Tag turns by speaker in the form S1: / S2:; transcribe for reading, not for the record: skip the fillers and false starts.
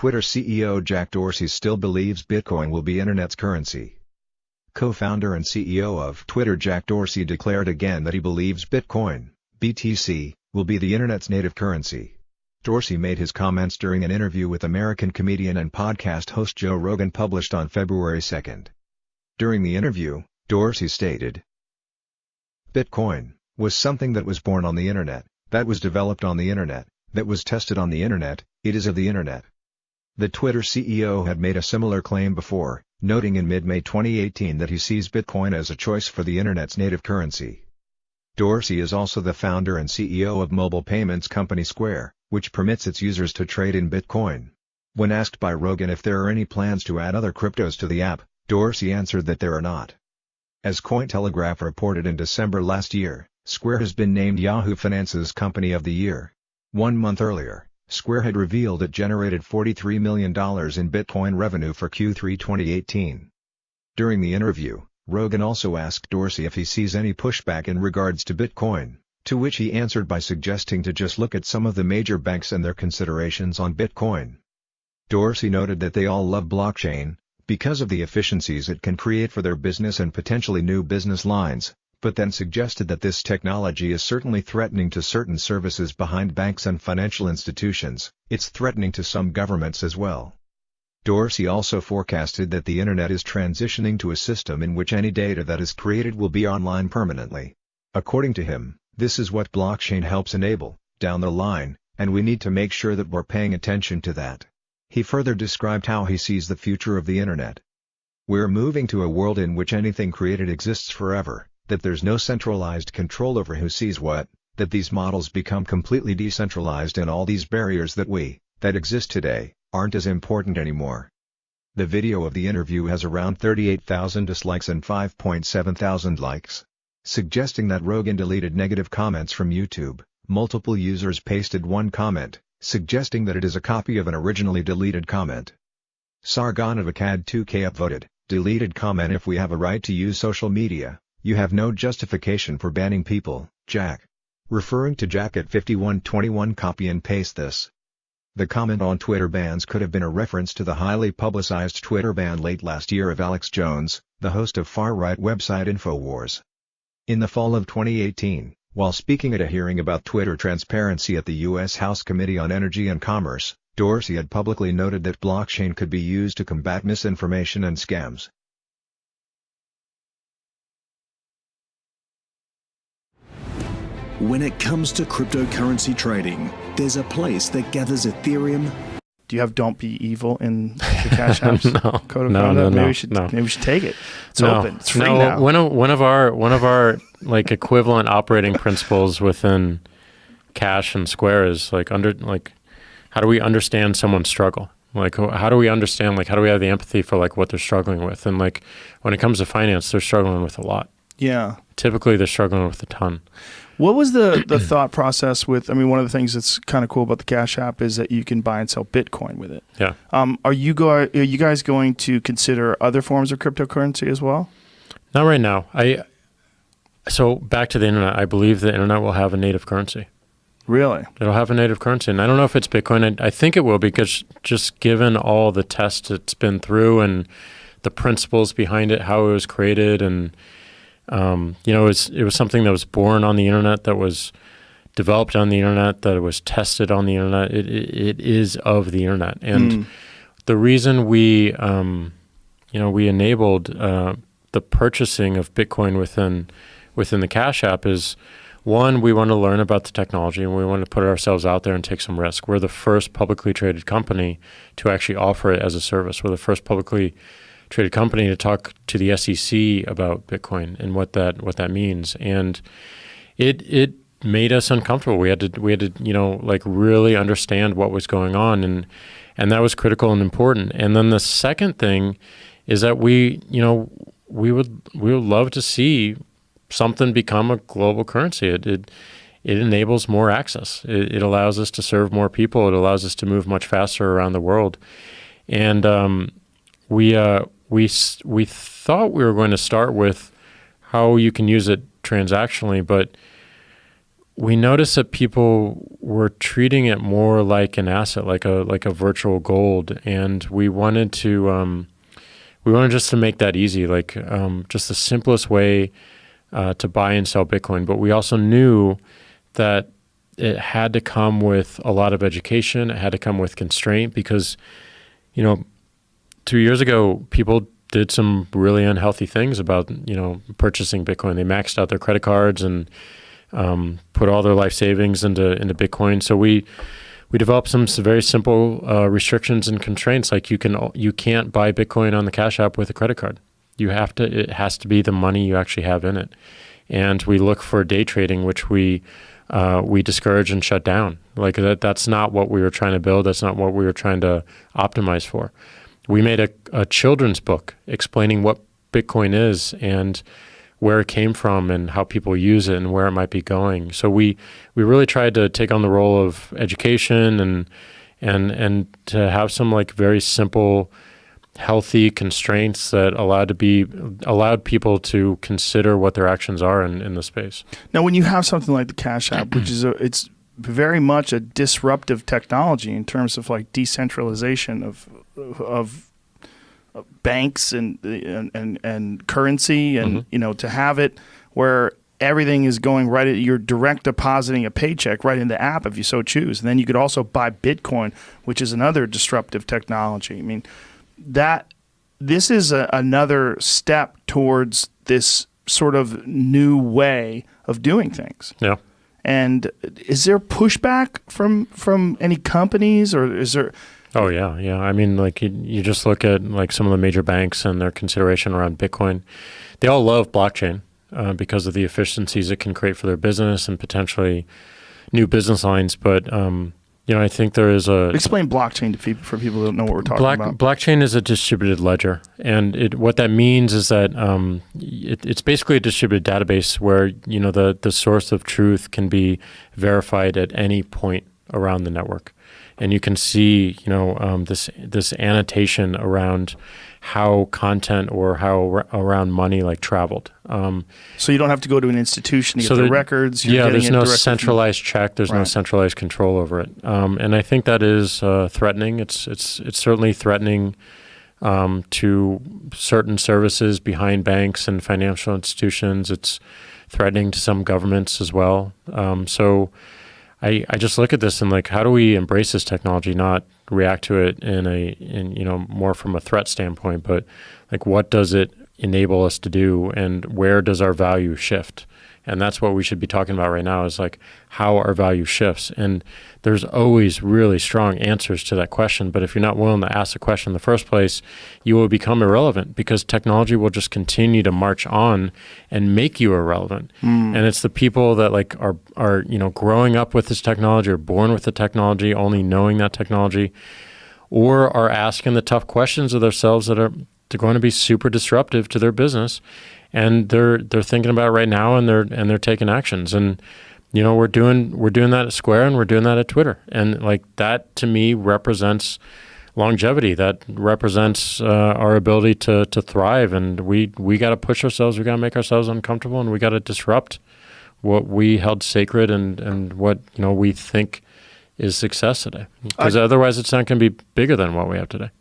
S1: Twitter CEO Jack Dorsey still believes Bitcoin will be Internet's currency. Co-founder and CEO of Twitter Jack Dorsey declared again that he believes Bitcoin, BTC, will be the Internet's native currency. Dorsey made his comments during an interview with American comedian and podcast host Joe Rogan published on February 2. During the interview, Dorsey stated, "Bitcoin was something that was born on the Internet, that was developed on the Internet, that was tested on the Internet, it is of the Internet." The Twitter CEO had made a similar claim before, noting in mid-May 2018 that he sees Bitcoin as a choice for the Internet's native currency. Dorsey is also the founder and CEO of mobile payments company Square, which permits its users to trade in Bitcoin. When asked by Rogan if there are any plans to add other cryptos to the app, Dorsey answered that there are not. As Cointelegraph reported in December last year, Square has been named Yahoo Finance's Company of the Year. 1 month earlier, Square had revealed it generated $43 million in Bitcoin revenue for Q3 2018. During the interview, Rogan also asked Dorsey if he sees any pushback in regards to Bitcoin, to which he answered by suggesting to just look at some of the major banks and their considerations on Bitcoin. Dorsey noted that they all love blockchain, because of the efficiencies it can create for their business and potentially new business lines, but then suggested that this technology is certainly threatening to certain services behind banks and financial institutions, it's threatening to some governments as well. Dorsey also forecasted that the Internet is transitioning to a system in which any data that is created will be online permanently. According to him, this is what blockchain helps enable, down the line, and we need to make sure that we're paying attention to that. He further described how he sees the future of the Internet. "We're moving to a world in which anything created exists forever, that there's no centralized control over who sees what, that these models become completely decentralized and all these barriers that exist today, aren't as important anymore." The video of the interview has around 38,000 dislikes and 5.7 thousand likes. Suggesting that Rogan deleted negative comments from YouTube, multiple users pasted one comment, suggesting that it is a copy of an originally deleted comment. Sargonovacad 2K upvoted, "Deleted comment. If we have a right to use social media, you have no justification for banning people, Jack." Referring to Jack at 5121, copy and paste this. The comment on Twitter bans could have been a reference to the highly publicized Twitter ban late last year of Alex Jones, the host of far-right website InfoWars. In the fall of 2018, while speaking at a hearing about Twitter transparency at the U.S. House Committee on Energy and Commerce, Dorsey had publicly noted that blockchain could be used to combat misinformation and scams.
S2: When it comes to cryptocurrency trading, there's a place that gathers Ethereum.
S3: Do you have "Don't Be Evil" in the Cash App's code of conduct?
S4: No.
S3: Maybe we should take it. It's open. It's free now.
S4: One of our like equivalent operating principles within Cash and Square is how do we understand someone's struggle? Like, how do we understand? Like, how do we have the empathy for like what they're struggling with? And like when it comes to finance, they're struggling with a lot.
S3: Yeah.
S4: Typically, they're struggling with a ton.
S3: What was the thought process with, I mean, one of the things that's kind of cool about the Cash App is that you can buy and sell Bitcoin with it.
S4: Yeah.
S3: Are you guys going to consider other forms of cryptocurrency as well?
S4: Not right now. So back to the Internet, I believe the Internet will have a native currency.
S3: Really?
S4: It'll have a native currency. And I don't know if it's Bitcoin. I think it will, because just given all the tests it's been through and the principles behind it, how it was created, and it was something that was born on the Internet, that was developed on the Internet, that was tested on the Internet. It is of the Internet. And the reason we enabled the purchasing of Bitcoin within the Cash App is, one, we want to learn about the technology and we want to put ourselves out there and take some risk. We're the first publicly traded company to actually offer it as a service. We're the first publicly traded company to talk to the SEC about Bitcoin and what that means. And it made us uncomfortable. We had to really understand what was going on, and that was critical and important. And then the second thing is that we would love to see something become a global currency. It enables more access. It allows us to serve more people. It allows us to move much faster around the world. And we thought we were going to start with how you can use it transactionally, but we noticed that people were treating it more like an asset, like a virtual gold, and we wanted just to make that easy, like just the simplest way to buy and sell Bitcoin. But we also knew that it had to come with a lot of education. It had to come with constraint because, 2 years ago, people did some really unhealthy things about, purchasing Bitcoin. They maxed out their credit cards and put all their life savings into Bitcoin. So we developed some very simple restrictions and constraints, like you can't buy Bitcoin on the Cash App with a credit card. It has to be the money you actually have in it. And we look for day trading, which we discourage and shut down. Like that's not what we were trying to build. That's not what we were trying to optimize for. We made a children's book explaining what Bitcoin is and where it came from and how people use it and where it might be going. So we really tried to take on the role of education and to have some like very simple, healthy constraints that allowed people to consider what their actions are in the space.
S3: Now, when you have something like the Cash App, which is it's very much a disruptive technology in terms of like decentralization of banks and currency, and to have it where everything is going right at, you're direct depositing a paycheck right in the app if you so choose, and then you could also buy Bitcoin, which is another disruptive technology. I mean, this is another step towards this sort of new way of doing things.
S4: Yeah.
S3: And is there pushback from any companies, or is there?
S4: Oh yeah. I mean, like you just look at like some of the major banks and their consideration around Bitcoin. They all love blockchain because of the efficiencies it can create for their business and potentially new business lines. But I think there is
S3: explain blockchain to people, for people who don't know what we're talking about.
S4: Blockchain is a distributed ledger, and what that means is that it's basically a distributed database where the source of truth can be verified at any point around the network, and you can see this annotation around how content or how around money like traveled.
S3: So you don't have to go to an institution to get the records.
S4: There's no centralized check. There's no centralized control over it. And I think that is threatening. It's certainly threatening to certain services behind banks and financial institutions. It's threatening to some governments as well. So I just look at this and like, how do we embrace this technology, not react to it in more from a threat standpoint, but like what does it enable us to do and where does our value shift? And that's what we should be talking about right now, is like how our value shifts. And there's always really strong answers to that question. But if you're not willing to ask the question in the first place, you will become irrelevant because technology will just continue to march on and make you irrelevant. And it's the people that like are growing up with this technology or born with the technology, only knowing that technology, or are asking the tough questions of themselves they're going to be super disruptive to their business. And they're thinking about it right now, and they're taking actions. And we're doing that at Square, and we're doing that at Twitter. And like that to me represents longevity. That represents our ability to thrive. And we got to push ourselves. We got to make ourselves uncomfortable, and we got to disrupt what we held sacred and what we think is success today. Because otherwise, it's not going to be bigger than what we have today.